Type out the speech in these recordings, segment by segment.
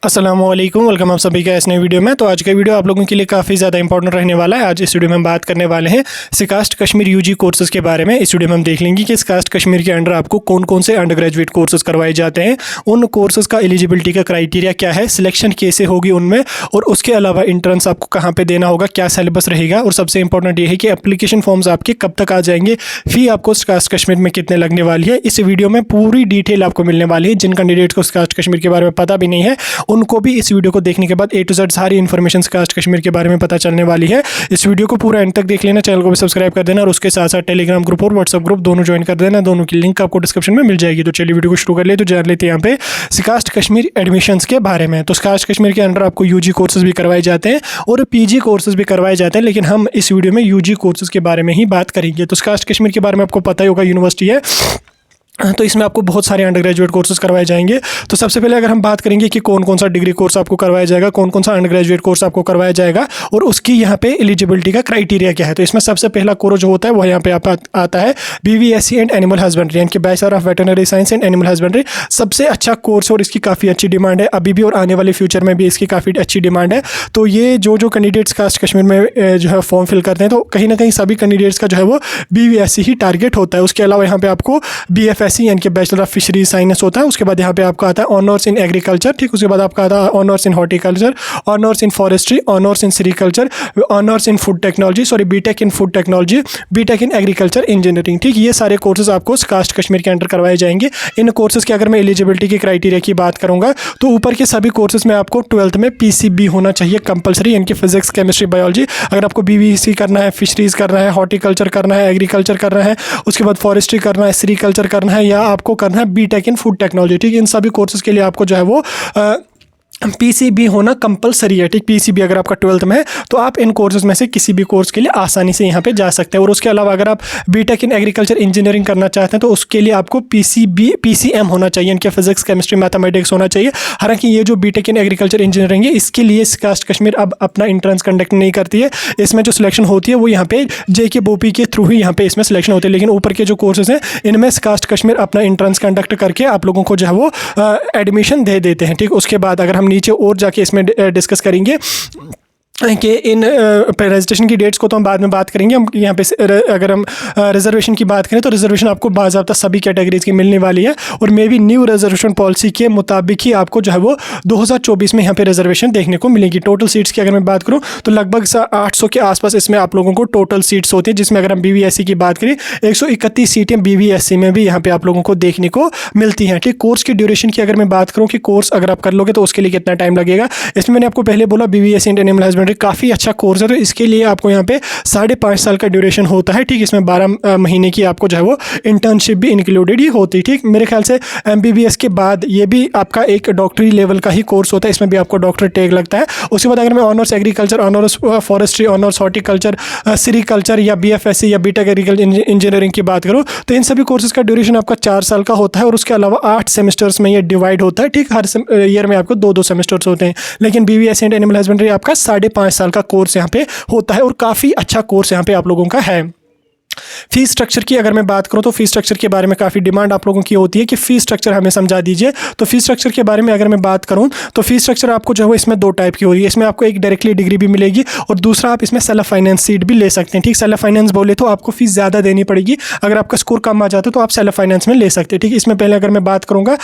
अस्सलामुअलैकुम, वेलकम आप सभी का इस नई वीडियो में। तो आज का वीडियो आप लोगों के लिए काफ़ी ज़्यादा इंपॉर्टेंट रहने वाला है। आज इस वीडियो में हम बात करने वाले हैं सिकास्ट कश्मीर यूजी कोर्सेज़ के बारे में। इस वीडियो में हम देख लेंगे कि सिकास्ट कश्मीर के अंडर आपको कौन कौन से अंडर ग्रेजुएट कोर्सेज करवाए जाते हैं, उन कोर्सेज़ का एलिजिबिलिटी का क्राइटेरिया क्या है, सिलेक्शन कैसे होगी उनमें, और उसके अलावा इंट्रेंस आपको कहाँ पर देना होगा, क्या सिलेबस रहेगा, और सबसे इंपॉर्टेंट ये है कि एप्लीकेशन फॉर्म्स आपके कब तक आ जाएंगे, फ़ी आपको सिकास्ट कश्मीर में कितने लगने वाली है। इस वीडियो में पूरी डिटेल आपको मिलने वाली है। जिन कैंडिडेट्स को सिकास्ट कश्मीर के बारे में पता भी नहीं है उनको भी इस वीडियो को देखने के बाद A to Z सारी इन्फॉर्मेशन कास्ट कश्मीर के बारे में पता चलने वाली है। इस वीडियो को पूरा एंड तक देख लेना, चैनल को भी सब्सक्राइब कर देना और उसके साथ साथ टेलीग्राम ग्रुप और व्हाट्सएप ग्रुप दोनों ज्वाइन कर देना। दोनों की लिंक आपको डिस्क्रिप्शन में मिल जाएगी। तो चलिए वीडियो को शुरू कर ले। तो जान लेते हैं यहाँ पे सिकास्ट कश्मीर एडमिशंस के बारे में। तो सिकास्ट कश्मीर के अंडर आपको यूजी कोर्सेज भी करवाए जाते हैं और पीजी कोर्सेज भी करवाए जाते हैं, लेकिन हम इस वीडियो में यूजी कोर्सेज के बारे में ही बात करेंगे। तो सिकास्ट कश्मीर के बारे में आपको पता ही होगा, यूनिवर्सिटी है, तो इसमें आपको बहुत सारे अंडर ग्रेजुएट कोर्सेज करवाए जाएंगे। तो सबसे पहले अगर हम बात करेंगे कि कौन कौन सा डिग्री कोर्स आपको करवाया जाएगा, कौन कौन सा अंडर ग्रेजुएट कोर्स आपको करवाया जाएगा और उसकी यहाँ पे एलिजिबिलिटी का क्राइटेरिया क्या है। तो इसमें सबसे पहला कोर्स जो होता है वो यहाँ पे आता है BVSc एंड एनिमल हस्बेंड्री, यानी कि bachelor of veterinary science and animal husbandry. सबसे अच्छा कोर्स और इसकी काफ़ी अच्छी डिमांड है अभी भी और आने वाले फ्यूचर में भी इसकी काफ़ी अच्छी डिमांड है। तो ये जो कैंडिडेट्स कास्ट कश्मीर में जो है फॉर्म फिल करते हैं, तो कहीं ना कहीं सभी कैंडिडेट्स का जो है वो BVSc ही टारगेट होता है। उसके अलावा यहाँ पे आपको BFSc यानी कि बैचलर फिशरीज साइंस होता है। उसके बाद यहाँ पे आपका आता है ऑनर्स इन एग्रीकल्चर, ठीक। उसके बाद आपका आता है honours in horticulture, honours in forestry, honours in sericulture, honours in food technology, B Tech in food technology, B Tech in agriculture engineering, ठीक। ये सारे कोर्सेज आपको कास्ट कश्मीर के अंडर करवाए जाएंगे। इन कोर्सेज की अगर मैं एलिजिबिलिटी की क्राइटेरिया की बात करूंगा तो ऊपर के सभी कोर्सेज में आपको 12th में PCB होना चाहिए कंपलसरी, यानी कि फिजिक्स केमिस्ट्री बायोलॉजी। अगर आपको BVC करना है, फिशरीज करना है, हॉर्टिकल्चर करना है, एग्रीकल्चर करना है, उसके बाद फॉरेस्ट्री करना है, सेरिकल्चर करना है, या आपको करना है बीटेक इन फूड टेक्नोलॉजी, ठीक। इन सभी कोर्सेज के लिए आपको जो है वो PCB होना कंपलसरी है, ठीक। PCB अगर आपका 12th में है तो आप इन कोर्सेज में से किसी भी कोर्स के लिए आसानी से यहाँ पे जा सकते हैं। और उसके अलावा अगर आप बीटेक इन एग्रीकल्चर इंजीनियरिंग करना चाहते हैं तो उसके लिए आपको PCM होना चाहिए, इनके फिजिक्स केमिस्ट्री मैथमेटिक्स होना चाहिए। हालांकि ये जो बीटेक इन एग्रीकल्चर इंजीनियरिंग है इसके लिए कास्ट कश्मीर अब अपना इंट्रेंस कंडक्ट नहीं करती है। इसमें जो सिलेक्शन होती है वो यहाँ पे JKBOP के थ्रू ही यहाँ पे इसमें सिलेक्शन होती है। लेकिन ऊपर के जो कोर्सेज हैं इनमें कास्ट कश्मीर अपना इंट्रेंस कंडक्ट करके आप लोगों को जो है वो एडमिशन दे देते हैं, ठीक। उसके बाद अगर हम नीचे और जाके इसमें डिस्कस करेंगे कि इन रजिस्ट्रेशन की डेट्स को तो हम बाद में बात करेंगे। हम यहाँ पे अगर हम रिजर्वेशन की बात करें तो रिजर्वेशन आपको बाज़ाब्ता सभी कैटेगरीज की मिलने वाली है और मे भी न्यू रिजर्वेशन पॉलिसी के मुताबिक ही आपको जो है वो 2024 में यहाँ पे रिजर्वेशन देखने को मिलेगी। टोटल सीट्स की अगर मैं बात करूँ तो लगभग 800 के आसपास इसमें आप लोगों को टोटल सीट्स होती है, जिसमें अगर हम BVSc की बात करें 131 सीटें BVSc में भी यहाँ पे आप लोगों को देखने को मिलती हैं, ठीक। कोर्स की ड्यूरेशन की अगर मैं बात करूँ कि कोर्स अगर आप कर लोगे तो उसके लिए कितना टाइम लगेगा, इसमें मैंने आपको पहले बोला BVSc एंड एनिमल हस्बेंड्री काफ़ी अच्छा कोर्स है, तो इसके लिए आपको यहाँ पे 5.5 साल का ड्यूरेशन होता है, ठीक। इसमें 12 महीने की आपको जो है वो इंटर्नशिप भी इंक्लूडेड ही होती है, ठीक। मेरे ख्याल से MBBS के बाद ये भी आपका एक डॉक्टरी लेवल का ही कोर्स होता है, इसमें भी आपको डॉक्टर टैग लगता है। उसके बाद अगर मैं honours agriculture, honours forestry, honours horticulture, sericulture या BFSc या बीटेक एग्रीकल्चर इंजीनियरिंग की बात करूँ तो इन सभी कोर्सेज का ड्यूरेशन आपका 4 साल का होता है और उसके अलावा 8 सेमेस्टर्स में ये डिवाइड होता है, ठीक। हर ईयर में आपको 2-2 सेमेस्टर्स होते हैं। लेकिन BVSc एंड एनिमल हस्बेंड्री आपका 5.5 साल का कोर्स यहाँ पे होता है और काफ़ी अच्छा कोर्स यहाँ पे आप लोगों का है। फीस स्ट्रक्चर की अगर मैं बात करूं तो फीस स्ट्रक्चर के बारे में काफ़ी डिमांड आप लोगों की होती है कि फीस स्ट्रक्चर हमें समझा दीजिए। तो फीस स्ट्रक्चर के बारे में अगर मैं बात करूं तो फीस स्ट्रक्चर आपको जो है इसमें 2 टाइप की होगी। इसमें आपको एक डायरेक्टली डिग्री भी मिलेगी और दूसरा आप इसमें सेल्फ फाइनेंस सीट भी ले सकते हैं, ठीक। सेल्फ फाइनेंस बोले तो आपको फीस ज़्यादा देनी पड़ेगी, अगर आपका स्कोर कम आ जाता है तो आप सेल्फ फाइनेंस में ले सकते हैं, ठीक। इसमें पहले अगर मैं बात करूँगा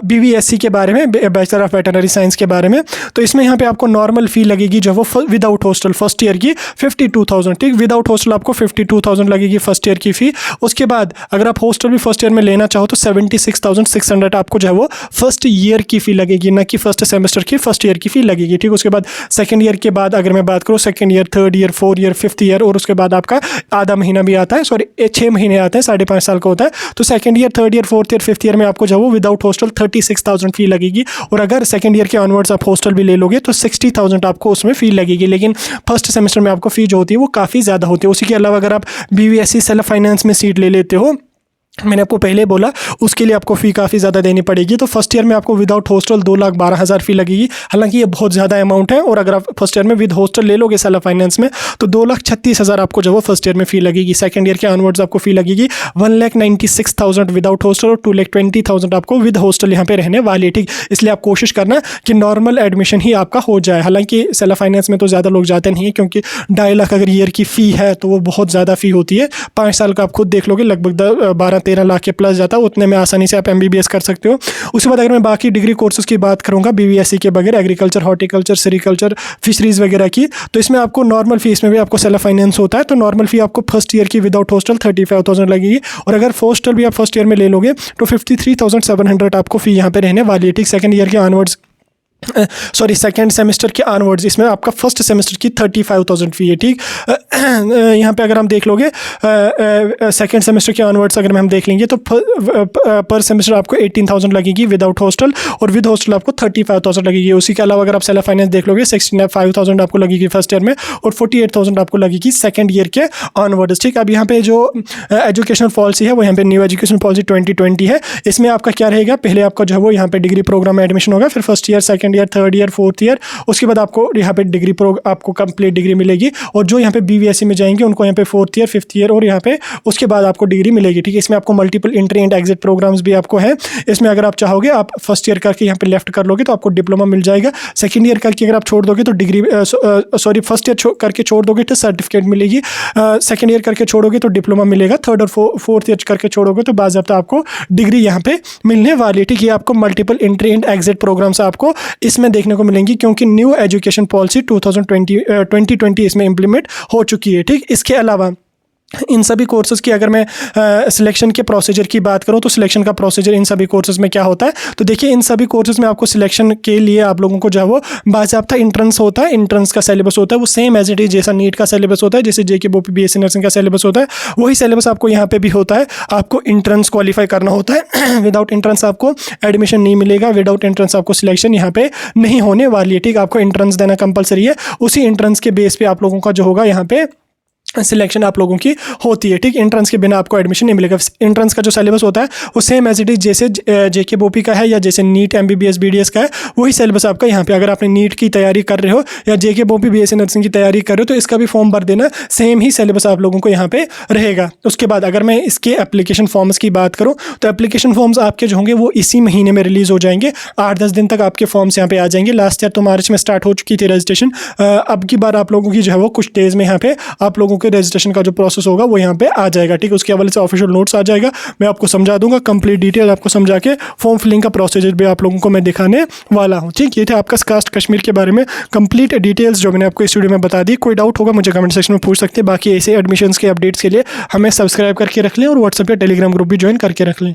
BVSc के बारे में, बैचलर ऑफ वेटरनरी साइंस के बारे में, तो इसमें यहाँ पर आपको नॉर्मल फ़ी लगेगी जो वो विदाउट हॉस्टल फर्स्ट ईयर की 52,000, ठीक। विदाउट हॉस्टल आपको 52,000 लगेगी फर्स्ट ईयर की फ़ी। उसके बाद अगर आप हॉस्टल भी फर्स्ट ईयर में लेना चाहो तो 76,600 आपको जो है वो फर्स्ट ईयर की फ़ी लगेगी, ना कि फर्स्ट सेमेस्टर की, फर्स्ट ईयर की फ़ी लगेगी, ठीक। उसके बाद सेकंड ईयर के बाद अगर मैं बात करूँ second year, third year, 4th year, 5th year और उसके बाद आपका आधा महीना भी आता है, 6 महीने आते हैं, 5.5 साल का होता है। तो second year, third year, 4th year, 5th year में आपको जो है वो विदाउट हॉस्टल 36,000 फ़ी लगेगी और अगर सेकंड ईयर के ऑनवर्ड्स आप हॉस्टल भी ले लोगे तो 60,000 आपको उसमें फ़ी लगेगी। लेकिन फर्स्ट सेमेस्टर में आपको फ़ी जो होती है वो काफ़ी ज़्यादा होती है। उसी के अलावा अगर आप BVSc सेल्फ फाइनेंस में सीट ले लेते हो मैंने आपको पहले बोला उसके लिए आपको फ़ी काफ़ी ज़्यादा देनी पड़ेगी। तो फर्स्ट ईयर में आपको विदाउट हॉस्टल 2,12,000 फ़ी लगेगी। हालांकि ये बहुत ज़्यादा अमाउंट है, और अगर आप फर्स्ट ईयर में विद हॉस्टल ले लोगे सेल्फ फाइनेंस में तो 2,36,000 आपको जो वो फर्स्ट ईयर में फ़ी लगेगी। सेकंड ईयर के ऑनवर्ड्स आपको फ़ी लगेगी 1,96,000 विदाउट हॉस्टल और 2,20,000 आपको विद हॉस्टल यहाँ पे रहने वाली है। ठीक, इसलिए आप कोशिश करना कि नॉर्मल एडमिशन ही आपका हो जाए। हालांकि सेल्फ फाइनेंस में तो ज़्यादा लोग जाते नहीं हैं, क्योंकि 2.5 लाख अगर ईयर की फ़ी है तो वो बहुत ज़्यादा फ़ी होती है। 5 साल का आप खुद देख लोगे लगभग 12-13 लाख के प्लस जाता है। उतने में आसानी से आप MBBS कर सकते हो। उसके बाद अगर मैं बाकी डिग्री कोर्सेज की बात करूँगा BVSC के बगैर, एग्रीकल्चर, हॉर्टिकल्चर, सेरिकल्चर, फिशरीज़ वगैरह की, तो इसमें आपको नॉर्मल फीस में भी आपको सेल्फ फाइनेंस होता है। तो नॉर्मल फ़ी आपको फर्स्ट ईयर की विदाउट हॉस्टल 35,000 लगेगी, और अगर हॉस्टल भी आप फर्स्ट ईयर में ले लोगे तो 53,700 आपको फ़ी यहाँ पे रहने वाली है। ठीक, सेकंड ईयर के ऑनवर्ड्स सेकेंड सेमेस्टर के ऑनवर्ड्स इसमें आपका फर्स्ट सेमेस्टर की 35,000 फ़ी है। ठीक, यहाँ पे अगर हम देख लोगे सेकेंड सेमेस्टर के ऑनवर्ड्स अगर हम देख लेंगे तो पर सेमेस्टर आपको 18,000 लगेगी विदाउट हॉस्टल, और विद हॉस्टल आपको 35,000 लगेगी। उसी के अलावा अगर आप सेल्फ फाइनेंस देख लोगे 65,000 आपको लगेगी फर्स्ट ईयर में, और 48,000 आपको लगेगी सेकेंड ईयर के ऑनवर्ड्स। ठीक, अब यहाँ पे जो एजुकेशनल पॉलिसी है वो यहाँ पे न्यू एजुकेशन पॉलिसी 2020 है। इसमें आपका क्या रहेगा, पहले आपका जो है वो यहाँ पे डिग्री प्रोग्राम में एडमिशन होगा, फिर first year, second year, third year, fourth year, उसके बाद आपको यहाँ पे आपको कंप्लीट डिग्री मिलेगी। और जो यहाँ पे BVSC में जाएंगे उनको यहाँ पे फोर्थ ईयर, फिफ्थ ईयर, और यहाँ पे उसके बाद आपको डिग्री मिलेगी। ठीक है, इसमें आपको multiple entry and exit programmes भी आपको है। इसमें अगर आप चाहोगे आप फर्स्ट ईयर करके यहाँ पे लेफ्ट कर लोगे तो आपको डिप्लोमा मिल जाएगा। सेकंड ईयर करके अगर आप छोड़ दोगे तो डिग्री फर्स्ट ईयर करके छोड़ दोगे तो सर्टिफिकेट मिलेगी। सेकंड ईयर करके छोड़ोगे तो डिप्लोमा मिलेगा। थर्ड और फोर्थ ईयर करके छोड़ोगे तो बाज़ाब्ता आपको डिग्री यहाँ पे मिलने वाली है। ठीक है, आपको multiple entry and exit programmes आपको इसमें देखने को मिलेंगी, क्योंकि न्यू एजुकेशन पॉलिसी 2020 इसमें इंप्लीमेंट हो चुकी है। ठीक, इसके अलावा इन सभी कोर्सेज़ की अगर मैं सिलेक्शन के प्रोसीजर की बात करूं तो सिलेक्शन का प्रोसीजर इन सभी कोर्सेज़ में क्या होता है, तो देखिए इन सभी कोर्सेज़ में आपको सिलेक्शन के लिए आप लोगों को जो है वो बाज़ाब्ता इंट्रेंस होता है। इंट्रेंस का सिलेबस होता है वो सेम एज इट इज़ जैसा नीट का सिलेबस होता है, जैसे JK BOP BSc नर्सिंग का सिलेबस होता है, वही सिलेबस आपको यहाँ पे भी होता है। आपको इंट्रेंस क्वालिफाई करना होता है। विदाउट इंट्रेंस आपको एडमिशन नहीं मिलेगा, विदाउट इंट्रेंस आपको सिलेक्शन यहाँ पे नहीं होने वाली है। ठीक, आपको इंट्रेंस देना कंपलसरी है। उसी इंट्रेंस के बेस पे आप लोगों का जो होगा यहाँ पे सिलेक्शन आप लोगों की होती है। ठीक, एंट्रेंस के बिना आपको एडमिशन नहीं मिलेगा। एंट्रेंस का जो सिलेबस होता है वो सेम एज इट इज़ जैसे JK BOP का है या जैसे नीट MBBS BDS का है, वही सिलेबस आपका यहाँ पे। अगर आपने नीट की तैयारी कर रहे हो या JK BOP BSc नर्सिंग की तैयारी कर रहे हो तो इसका भी फॉर्म भर देना, सेम ही सिलेबस आप लोगों को यहाँ पे रहेगा। उसके बाद अगर मैं इसके एप्लीकेशन फॉर्म्स की बात करूँ तो एप्लीकेशन फॉर्म्स आपके जो होंगे वो इसी महीने में रिलीज़ हो जाएंगे। 8-10 दिन तक आपके फॉर्म्स यहाँ पे आ जाएंगे। लास्ट ईयर तो मार्च में स्टार्ट हो चुकी थी रजिस्ट्रेशन। अब की बार आप लोगों की जो है वो कुछ डेज़ में यहाँ पे आप लोगों के रजिस्ट्रेशन का जो प्रोसेस होगा वो यहाँ पे आ जाएगा। ठीक, उसके हवाले से ऑफिशियल नोट्स आ जाएगा, मैं आपको समझा दूंगा। कंप्लीट डिटेल आपको समझा के फॉर्म फिलिंग का प्रोसीजर भी आप लोगों को मैं दिखाने वाला हूँ। ठीक, ये थे आपका कास्ट कश्मीर के बारे में कंप्लीट डिटेल्स जो मैंने आपको इस वीडियो में बता दी। कोई डाउट होगा मुझे कमेंट सेक्शन में पूछ सकते हैं। बाकी ऐसे एडमिशन्स के अपडेट्स के लिए हमें सब्सक्राइब करके रख लें और व्हाट्सएप या टेलीग्राम ग्रुप भी ज्वाइन करके रख लें।